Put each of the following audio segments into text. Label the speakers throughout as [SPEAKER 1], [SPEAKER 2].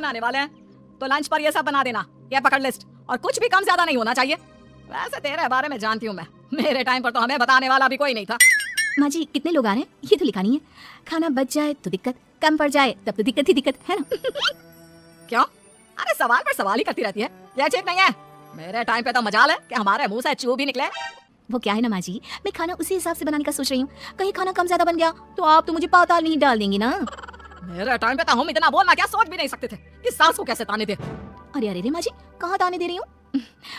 [SPEAKER 1] बनाने वाले हैं तो लंच पर ये सब बना देना। ये पकड़ लिस्ट, और कुछ भी कम ज्यादा नहीं होना चाहिए। वैसे तेरे बारे में जानती हूँ मैं, मेरे टाइम पर तो हमें बताने वाला भी कोई नहीं था।
[SPEAKER 2] माँ जी कितने लोग आ रहे हैं ये तो लिखा नहीं है। खाना बच जाए तो दिक्कत, कम पड़ जाए तब तो दिक्कत ही दिक्कत है ना।
[SPEAKER 1] क्यों? अरे सवाल पर सवाल ही करती रहती है, ये ठीक नहीं है। मेरे टाइम पे तो मजाल है कि हमारे मुंह से चू भी निकले।
[SPEAKER 2] वो क्या है ना माँ जी, मैं खाना उसी हिसाब से बनाने का सोच रही हूँ। कहीं खाना कम ज्यादा बन गया तो आप तो मुझे पाताल नहीं डाल देंगी ना।
[SPEAKER 1] मेरे टाइम पे तो हम इतना बोलना क्या सोच भी नहीं सकते थे कि सास को कैसे ताने दे।
[SPEAKER 2] अरे अरे रे माँ जी, कहाँ ताने दे रही हूँ।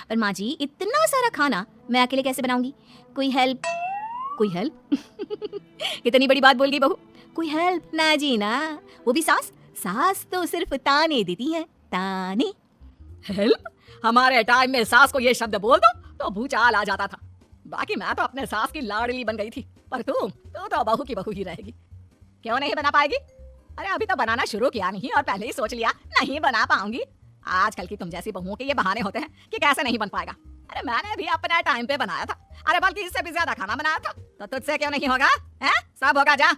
[SPEAKER 2] पर माँ जी इतना सारा खाना मैं अकेले कैसे बनाऊंगी? कोई हेल्प, कोई हेल्प। इतनी बड़ी बात बोल गई बहू, कोई हेल्प ना जी ना। वो भी सास, सास तो सिर्फ ताने देती है, ताने।
[SPEAKER 1] हेल्प? हमारे टाइम में सास को ये शब्द बोल दो तो भूचाल आ जाता था। बाकी मैं तो अपने सास की लाडली बन गई थी, पर तू तो बहू की बहू ही रहेगी। क्यों नहीं बना पाएगी? अरे अभी तो बनाना शुरू किया नहीं और पहले ही सोच लिया नहीं बना पाऊंगी। आजकल की तुम जैसी बहुओं के ये बहाने होते हैं कि कैसे नहीं बन पाएगा। अरे मैंने भी अपने टाइम पे बनाया था, अरे बल्कि इससे भी ज्यादा खाना बनाया था। तो तुझसे क्यों नहीं होगा? हैं? सब होगा जा।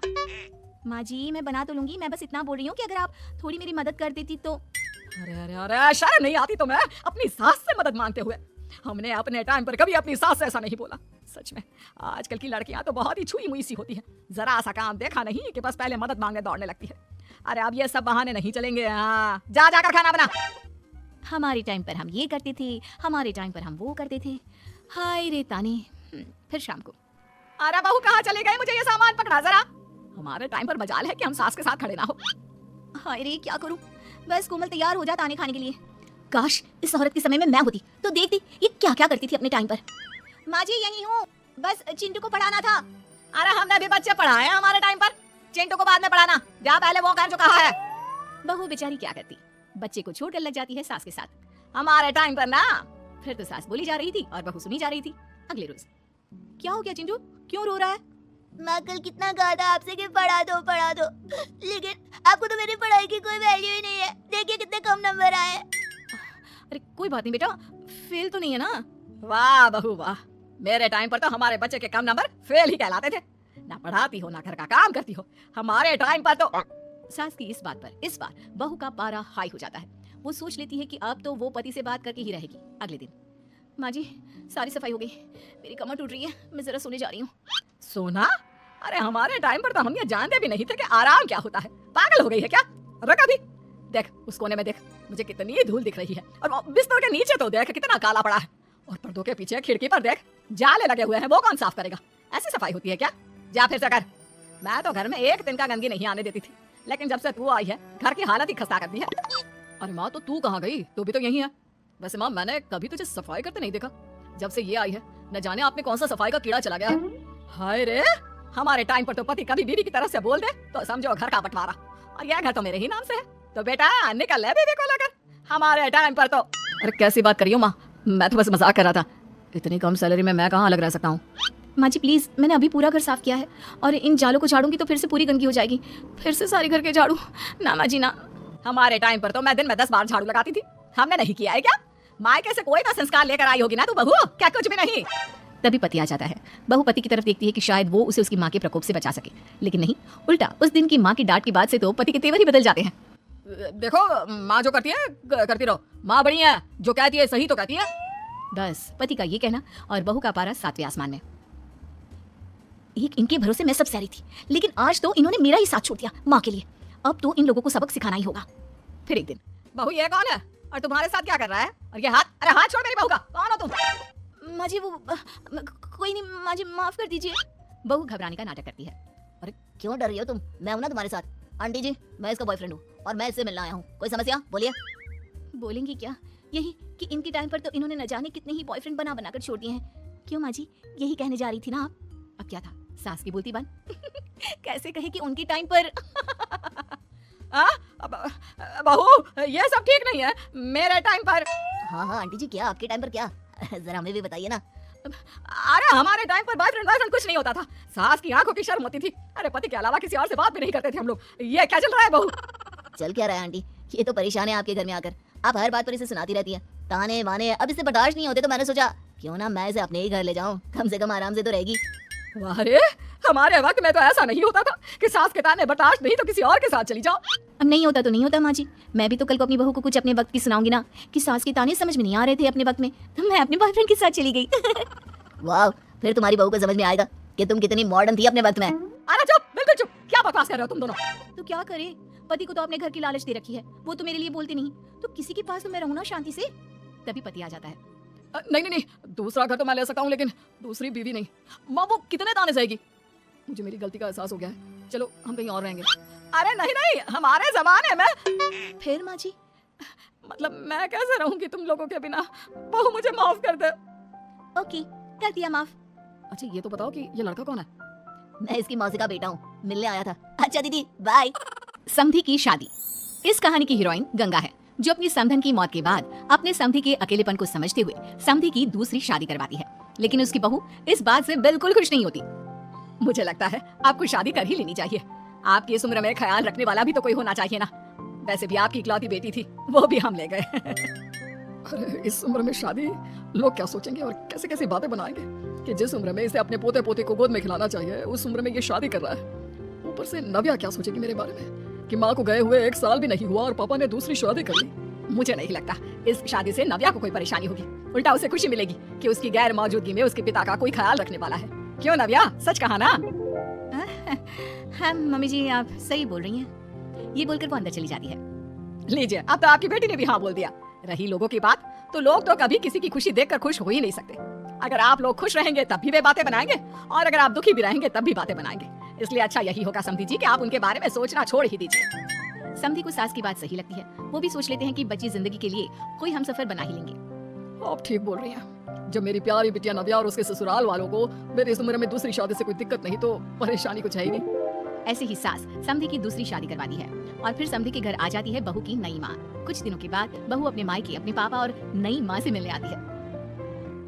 [SPEAKER 2] माँ जी मैं बना तो लूंगी, मैं बस इतना बोल रही हूँ कि अगर आप थोड़ी मेरी मदद कर देती तो।
[SPEAKER 1] अरे अरे अरे शर्म नहीं आती तुम्हें अपनी सास से मदद मांगते हुए? हमने अपने टाइम पर कभी अपनी सास से ऐसा नहीं बोला। सच में आजकल की लड़कियां तो बहुत ही छुई मुई सी होती हैं। जरा सा काम देखा नहीं कि बस पहले मदद मांगने दौड़ने लगती है। अरे अब ये सब बहाने नहीं चलेंगे। हाँ जा जाकर खाना बना।
[SPEAKER 2] हमारे टाइम पर हम ये करते थे, हमारे टाइम पर हम वो करते थे। हाय रे ताने। फिर शाम को।
[SPEAKER 1] अरे बहू कहाँ चले गए? मुझे ये सामान पकड़ा जरा। हमारे टाइम पर मजाल है कि हम सास के साथ खड़े ना हो।
[SPEAKER 2] हाय रे क्या करूं? बस कोमल तैयार हो जा ताने खाने के लिए। काश इस औरत के समय में मैं होती तो देखती ये क्या क्या करती थी अपने टाइम पर। माँ जी यही हूँ, बस चिंटू को पढ़ाना था।
[SPEAKER 1] अरे हमने भी बच्चे पढ़ाए हैं हमारे टाइम पर, चिंटू को बाद में पढ़ाना। जा पहले वो कर जो कहा है।
[SPEAKER 2] बहू बेचारी क्या करती, बच्चे को छोड़ कर लग जाती है सास के साथ।
[SPEAKER 1] हमारे टाइम पर ना
[SPEAKER 2] फिर तो सास बोली जा रही थी और बहू सुनी जा रही थी। अगले रोज क्या हो गया चिंटू, क्यों रो रहा है?
[SPEAKER 3] माँ कल कितना कहा था आपसे कि पढ़ा दो, लेकिन आपको तो मेरी पढ़ाई की कोई वैल्यू ही नहीं है। देखिए कितने कम नंबर आए।
[SPEAKER 2] अरे कोई बात नहीं बेटा, फेल तो नहीं है ना।
[SPEAKER 1] वाह बहू वाह, मेरे टाइम पर तो हमारे बच्चे के कम नंबर फेल ही कहलाते थे। ना पढ़ाती हो ना घर का काम करती हो। हमारे टाइम पर तो
[SPEAKER 2] सास की इस बात पर इस बार बहू का पारा हाई हो जाता है। वो सोच लेती है कि अब तो वो पति से बात करके ही रहेगी। अगले दिन माँ जी सारी सफाई हो गई, मेरी कमर टूट रही है, मैं जरा सोने जा रही हूँ।
[SPEAKER 1] सोना? अरे हमारे टाइम पर तो हम ये जानते भी नहीं थे कि आराम क्या होता है। पागल हो गई है क्या? रखा भी देख, उस कोने में देख, मुझे कितनी धूल दिख रही है। और बिस्तर के नीचे तो देख कितना काला पड़ा है। और पर्दों के पीछे खिड़की पर देख जाले लगे हुए हैं, वो कौन साफ करेगा? ऐसी सफाई होती है क्या? जा फिर से कर। मैं तो घर में एक दिन का गंदगी नहीं आने देती थी, लेकिन जब से तू आई है घर की हालत ही खस्ता कर दी है। अरे माँ तो तू कहाँ गई? तू भी तो यही है। वैसे माँ मैंने कभी तुझे सफाई करते नहीं देखा। जब से ये आई है न जाने आपने कौन सा सफाई का कीड़ा चला गया। हाय रे, हमारे टाइम पर तो पति कभी बीवी की तरफ से बोल दे तो समझो घर का बंटवारा। और यह घर तो मेरे ही नाम से है, तो बेटा निकल ले बीवी को लेकर। हमारे टाइम पर तो। अरे कैसी बात कर रही हो माँ, मैं तो बस मजाक कर रहा था। इतनी कम सैलरी में मैं कहाँ अलग रह सकता हूँ?
[SPEAKER 2] माँ जी प्लीज, मैंने अभी पूरा घर साफ किया है और इन जालों को झाड़ूंगी तो फिर से पूरी गंदगी हो जाएगी। फिर से सारे घर के झाड़ू? ना माँ जी ना।
[SPEAKER 1] हमारे टाइम पर तो मैं दिन में 10 बार झाड़ू लगाती थी। हमने नहीं किया है क्या? मायके से कोई तो संस्कार लेकर आई होगी ना तू बहू, क्या कुछ भी नहीं?
[SPEAKER 2] तभी पति आ जाता है। बहू पति की तरफ देखती है कि शायद वो उसे उसकी माँ के प्रकोप से बचा सके, लेकिन नहीं, उल्टा उस दिन की माँ की डांट की बात से तो पति के तेवर ही बदल जाते हैं।
[SPEAKER 1] देखो माँ जो करती है करती रहो, माँ बड़ी है, जो कहती है सही तो कहती है।
[SPEAKER 2] बस पति का ये कहना और बहू का पारा 7वें आसमान में। एक इनके भरोसे मैं सब सह रही थी, लेकिन आज तो इन्होंने मेरा ही साथ छोड़ दिया माँ के लिए। अब तो इन लोगों को सबक सिखाना ही होगा। फिर एक दिन,
[SPEAKER 1] बहू ये कौन है और तुम्हारे साथ क्या कर रहा है? और ये हाथ, अरे हाथ छोड़ मेरी बहू का। कौन हो तुम?
[SPEAKER 2] माँ जी वो कोई नहीं माँ जी, माफ कर दीजिए। बहू घबराने का नाटक करती है।
[SPEAKER 3] अरे क्यों डर रही हो तुम? मैं हूं ना तुम्हारे साथ। आंटी जी मैं इसका बॉयफ्रेंड हूँ और मैं इससे मिलने आया हूँ। कोई समस्या? बोलिए।
[SPEAKER 2] बोलेंगी क्या? यही कि इनके टाइम पर तो इन्होंने न जाने कितने ही बॉयफ्रेंड बना बना कर छोड़ दिए हैं। क्यों माँ जी, यही कहने जा रही थी ना आप? अब क्या था, सास की बोलती बंद। कैसे कहे कि उनके टाइम पर।
[SPEAKER 1] बहू ये सब ठीक नहीं है। मेरे टाइम पर।
[SPEAKER 3] हाँ आंटी जी क्या आपके टाइम पर क्या? जरा हमें भी बताइए ना।
[SPEAKER 1] अरे हमारे टाइम पर बॉयफ्रेंड कुछ नहीं होता था। सास की आंखों की शर्म होती थी। अरे पति के अलावा किसी और से बात भी नहीं करते थे हम लोग। ये क्या चल रहा है बहू?
[SPEAKER 3] चल क्या रहा है आंटी? ये तो परेशान है आपके घर में आकर। आप हर बात पर इसे सुनाती रहती है, ताने माने। अब इससे बर्दाश्त नहीं होते तो मैंने सोचा क्यों ना मैं इसे अपने ही घर ले जाऊं, कम से कम आराम से तो रहेगी।
[SPEAKER 1] अरे हमारे वक्त में तो ऐसा नहीं होता था कि सास के ताने बर्दाश्त नहीं तो किसी और के साथ चली जाओ।
[SPEAKER 2] अब नहीं होता तो नहीं होता माँ जी। मैं भी तो कल को अपनी बहू को कुछ अपने वक्त की सुनाऊंगी ना कि सास की ताने समझ में नहीं आ रहे थे अपने वक्त में, तो मैं अपने बॉयफ्रेंड के साथ चली गई।
[SPEAKER 3] वाह, फिर तुम्हारी बहू को समझ में आएगा कि तुम कितनी मॉडर्न थी अपने वक्त में।
[SPEAKER 1] अरे चुप, बिल्कुल चुप। क्या बकवास कर रहे हो तुम दोनों?
[SPEAKER 2] तो क्या करे, पति को तो आपने घर की लालच दे रखी है, वो तो मेरे लिए बोलते नहीं, तो किसी के पास तो मैं रहूं ना शांति से, तभी पति आ जाता है।
[SPEAKER 1] नहीं नहीं नहीं, दूसरा घर तो मैं ले सकता हूँ, लेकिन दूसरी बीवी नहीं। माँ वो कितने ताने सहेगी? मुझे मेरी गलती का एहसास हो गया है। चलो हम कहीं और रहेंगे। अरे नहीं नहीं, हमारे जमाने में।
[SPEAKER 2] फिर माँ जी?
[SPEAKER 1] मतलब मैं कैसे रहूंगी तुम लोगों के बिना? बहू मुझे माफ कर दे।
[SPEAKER 2] ओके, कर दिया माफ।
[SPEAKER 1] अच्छा ये तो बताओ कि ये लड़का कौन है?
[SPEAKER 3] मैं इसकी मौसी का बेटा हूँ, मिलने आया था। अच्छा दीदी, बाय।
[SPEAKER 2] समधी की शादी। इस कहानी की हीरोइन गंगा है, जो अपनी समधन की मौत के बाद अपने समधी के अकेलेपन को समझते हुए समधी की दूसरी शादी करवाती है, लेकिन उसकी बहू इस बात से बिल्कुल खुश नहीं होती। मुझे लगता है आपको शादी कर ही लेनी चाहिए। आपकी इस उम्र में ख्याल रखने वाला भी तो कोई होना चाहिए ना। वैसे भी आपकी इकलौती बेटी थी, वो भी हम ले गए। अरे इस उम्र में शादी, लोग क्या सोचेंगे और कैसे कैसे बातें बनाएंगे कि जिस उम्र में इसे अपने पोते पोते को गोद में खिलाना चाहिए, उस उम्र में ये शादी कर रहा है। ऊपर से नव्या क्या सोचेगी मेरे बारे में कि माँ को गए हुए 1 साल भी नहीं हुआ और पापा ने दूसरी शादी कर ली। मुझे नहीं लगता इस शादी से नव्या को कोई परेशानी होगी, उल्टा उसे खुशी मिलेगी कि उसकी गैर मौजूदगी में उसके पिता का कोई ख्याल रखने वाला है। क्यों नव्या, सच कहा ना? हाँ मम्मी जी, आप सही बोल रही हैं। ये बोलकर वो अंदर चली जाती है।
[SPEAKER 1] लीजिए, अब तो आपकी बेटी ने भी हाँ बोल दिया। रही लोगों की बात, तो लोग तो कभी किसी की खुशी देखकर खुश हो ही नहीं सकते। अगर आप लोग खुश रहेंगे तब भी वे बातें बनाएंगे, और अगर आप दुखी भी रहेंगे तब भी बातें बनाएंगे। इसलिए अच्छा यही होगा समधी जी कि आप उनके बारे में सोचना छोड़ ही दीजिए।
[SPEAKER 2] समधी को सास की बात सही लगती है, वो भी सोच लेते हैं कि बची जिंदगी के लिए कोई हम सफर बना ही लेंगे।
[SPEAKER 1] आप ठीक बोल रही हैं। जब मेरी प्यारी बिटिया नव्या और उसके ससुराल वालों को मेरी इस उम्र में दूसरी शादी से कोई दिक्कत नहीं, तो परेशानी कुछ है ही नहीं।
[SPEAKER 2] ऐसे ही सास समधी की दूसरी शादी करवाती है, और फिर समधी के घर आ जाती है बहू की नई माँ। कुछ दिनों के बाद बहू अपने मायके अपने पापा और नई माँ से मिलने आती है।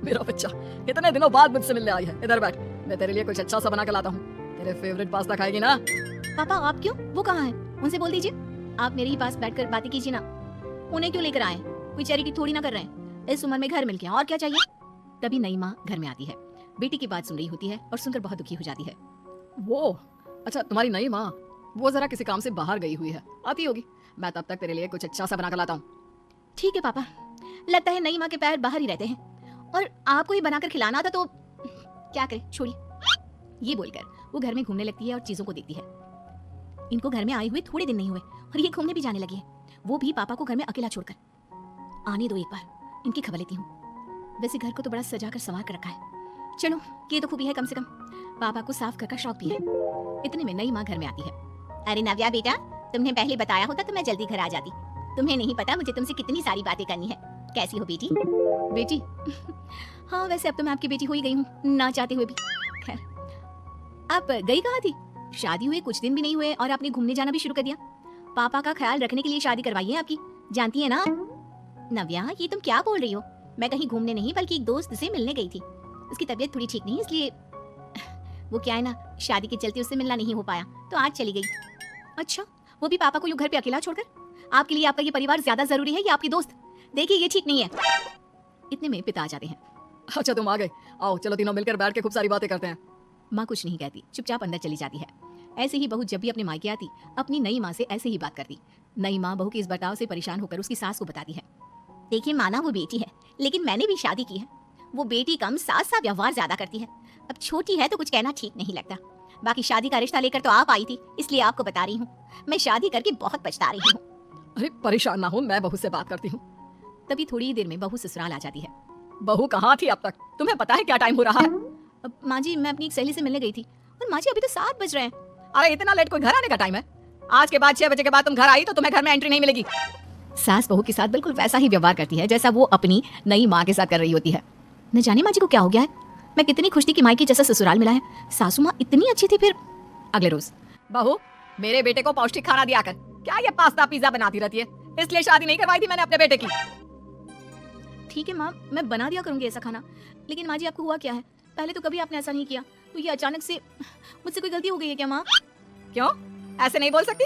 [SPEAKER 1] मेरा बच्चा इतने दिनों बाद मुझसे मिलने आई है, इधर बैठ, मैं तेरे लिए कुछ अच्छा सा बना के लाता हूँ। तेरे फेवरेट पास्ता खाएगी ना?
[SPEAKER 2] पापा आप क्यों? वो कहाँ है? उनसे बोल दीजिए आप मेरे ही पास बैठकर बातें कीजिए ना। उन्हें क्यों लेकर आए? कोई चैरिटी थोड़ी ना कर रहे हैं। इस उम्र में घर मिल गया, और क्या चाहिए? तभी नई माँ घर में आती है, बेटी की बात सुन रही होती है और सुनकर बहुत दुखी हो जाती है।
[SPEAKER 1] वो अच्छा, तुम्हारी नई माँ, वो जरा किसी काम से बाहर गई हुई है, आती होगी। मैं तब तक तेरे लिए कुछ अच्छा सा बना कर लाता हूँ।
[SPEAKER 2] ठीक है पापा। लगता है नई माँ के पैर बाहर ही रहते हैं, और आपको ही बनाकर खिलाना था तो क्या करे, छोड़िए। ये बोलकर वो घर में घूमने लगती है और चीजों को देखती है। इनको घर में आए हुए थोड़े दिन नहीं हुए और ये घूमने भी जाने लगी है, वो भी पापा को घर में अकेला छोड़कर। आने दो, एक बार इनकी खबर लेती हूँ। वैसे घर को तो बड़ा सजा कर संवार कर रखा है। चलो, ये तो खूबी है, कम से कम पापा को साफ कर का शौक भी है। इतने में नई माँ घर में आती है।
[SPEAKER 3] अरे नव्या बेटा, तुमने पहले बताया होता तो मैं जल्दी घर आ जाती। तुम्हें नहीं पता मुझे तुमसे कितनी सारी बातें करनी है। कैसी हो बेटी?
[SPEAKER 2] बेटी? हाँ वैसे अब तो मैं आपकी बेटी हो ही गई हूँ, ना चाहते हुए भी। खैर, आप गई कहाँ थी? शादी हुए कुछ दिन भी नहीं हुए और आपने घूमने जाना भी शुरू कर दिया। पापा का ख्याल रखने के लिए शादी करवाई है आपकी, जानती है ना?
[SPEAKER 3] नव्या, ये तुम क्या बोल रही हो? मैं कहीं घूमने नहीं बल्कि एक दोस्त से मिलने गई थी। उसकी तबीयत थोड़ी ठीक नहीं, इसलिए वो क्या है ना, शादी के चलते उससे मिलना नहीं हो पाया तो आज चली गई।
[SPEAKER 2] अच्छा, वो भी पापा को यूं घर पे अकेला छोड़कर? आपके लिए आपका ये परिवार ज्यादा जरूरी है या आपकी दोस्त? देखिए ये ठीक नहीं है। इतने में पिता आ जाते हैं।
[SPEAKER 1] अच्छा तुम आ गए, आओ चलो तीनों मिलकर बैठ के खूब सारी बातें करते हैं।
[SPEAKER 2] माँ कुछ नहीं कहती, चुपचाप अंदर चली जाती है। ऐसे ही बहू जब भी अपने मायके आती, अपनी नई माँ से ऐसे ही बात करती। नई माँ बहू के इस बर्ताव से परेशान होकर उसकी सास को बताती है।
[SPEAKER 3] देखिए माना वो बेटी है, लेकिन मैंने भी शादी की है। वो बेटी कम, सास सा व्यवहार ज्यादा करती है। अब छोटी है तो कुछ कहना ठीक नहीं लगता। बाकी शादी का रिश्ता लेकर तो आप आई थी, इसलिए आपको बता रही हूँ। मैं शादी करके बहुत पछता रही हूँ।
[SPEAKER 1] अरे परेशान ना हो, मैं बहू से बात करती हूँ।
[SPEAKER 2] तभी थोड़ी ही देर में बहू ससुराल आ जाती है।
[SPEAKER 1] बहू कहाँ थी अब तक? तुम्हें पता है क्या टाइम हो रहा है?
[SPEAKER 2] अब माँ जी, मैं अपनी एक सहेली से मिलने गई थी, और माँ जी अभी तो 7 बज रहे हैं।
[SPEAKER 1] अरे इतना लेट कोई घर आने का टाइम है? आज के बाद 6 बजे के बाद तुम घर आई तो तुम्हें घर में एंट्री नहीं मिलेगी।
[SPEAKER 2] सास बहू के साथ बिल्कुल वैसा ही व्यवहार करती है जैसा वो अपनी नई माँ के साथ कर रही होती है। न जाने माँ जी को क्या हो गया है। मैं कितनी खुश थी कि मायके जैसा ससुराल मिला है। सासू माँ इतनी अच्छी थी। फिर अगले रोज,
[SPEAKER 1] बहू मेरे बेटे को पौष्टिक खाना दिया कर। क्या ये पास्ता पिज्जा बनाती रहती है? इसलिए शादी नहीं करवाई थी मैंने अपने बेटे की।
[SPEAKER 2] ठीक है माँ, मैं बना दिया करूंगी ऐसा खाना। लेकिन माँ जी आपको हुआ क्या है? पहले तो कभी आपने ऐसा नहीं किया, तो ये अचानक से मुझसे कोई गलती हो गई है क्या माँ?
[SPEAKER 1] क्यों ऐसे नहीं बोल सकती?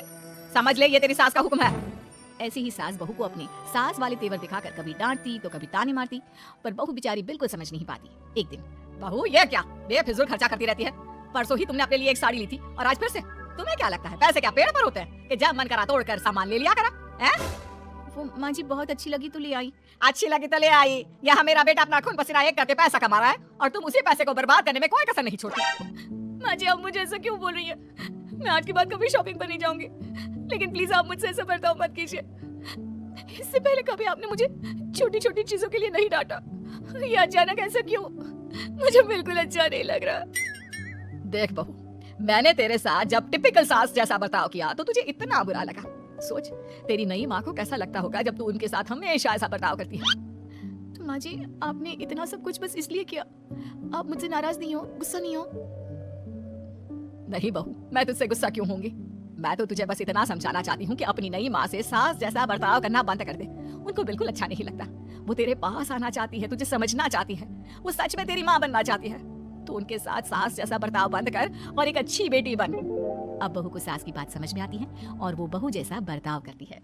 [SPEAKER 1] समझ ले ये तेरी सास का हुक्म है।
[SPEAKER 2] ऐसे ही सास बहू को अपने सास वाले तेवर दिखाकर कभी डांटती तो कभी ताने मारती, पर बहू बेचारी बिल्कुल समझ नहीं पाती। एक दिन,
[SPEAKER 1] बहू ये क्या बेफिजूल खर्चा करती रहती है? परसों ही तुमने अपने लिए एक साड़ी ली थी और आज फिर से? तुम्हें क्या लगता है पैसे क्या पेड़ पर होते हैं कि जब मन करा तोड़ कर सामान ले लिया करा? हैं?
[SPEAKER 2] वो माँ जी बहुत अच्छी लगी तो ले आई।
[SPEAKER 1] अच्छी लगी तो ले आई। यहाँ मेरा बेटा अपना खून पसीना एक करके पैसा कमा रहा है और तुम उसी पैसे को बर्बाद करने में कोई कसर नहीं छोड़ती।
[SPEAKER 2] माँ जी आप मुझे ऐसा क्यों बोल रही है? मैं आज के बाद कभी शॉपिंग पर नहीं जाऊंगी, लेकिन प्लीज आप मुझसे ऐसा बर्ताव मत कीजिए। इससे पहले कभी आपने मुझे छोटी छोटी चीजों के लिए नहीं डांटा, ये अचानक ऐसा क्यों? मुझे बिल्कुल अच्छा नहीं लग रहा।
[SPEAKER 1] देख बहू, मैंने तेरे साथ जब टिपिकल सास जैसा बर्ताव किया तो तुझे इतना बुरा लगा। सोच तेरी नई माँ को कैसा लगता होगा जब तू उनके साथ हमेशा ऐसा बर्ताव करती है।
[SPEAKER 2] तो माँ जी आपने इतना सब कुछ बस इसलिए किया? आप मुझसे नाराज नहीं हो, गुस्सा नहीं हो?
[SPEAKER 1] नहीं बहू, मैं तुझसे गुस्सा क्यों होंगी? मैं तो तुझे बस इतना समझाना चाहती हूँ कि अपनी नई माँ से सास जैसा बर्ताव करना बंद कर दे। उनको बिल्कुल अच्छा नहीं लगता। वो तेरे पास आना चाहती है, तुझे समझना चाहती है, वो सच में तेरी माँ बनना चाहती है। तो उनके साथ सास जैसा बर्ताव बंद कर और एक अच्छी बेटी बन।
[SPEAKER 3] अब बहू को सास की बात समझ में आती है और वो बहू जैसा बर्ताव करती है।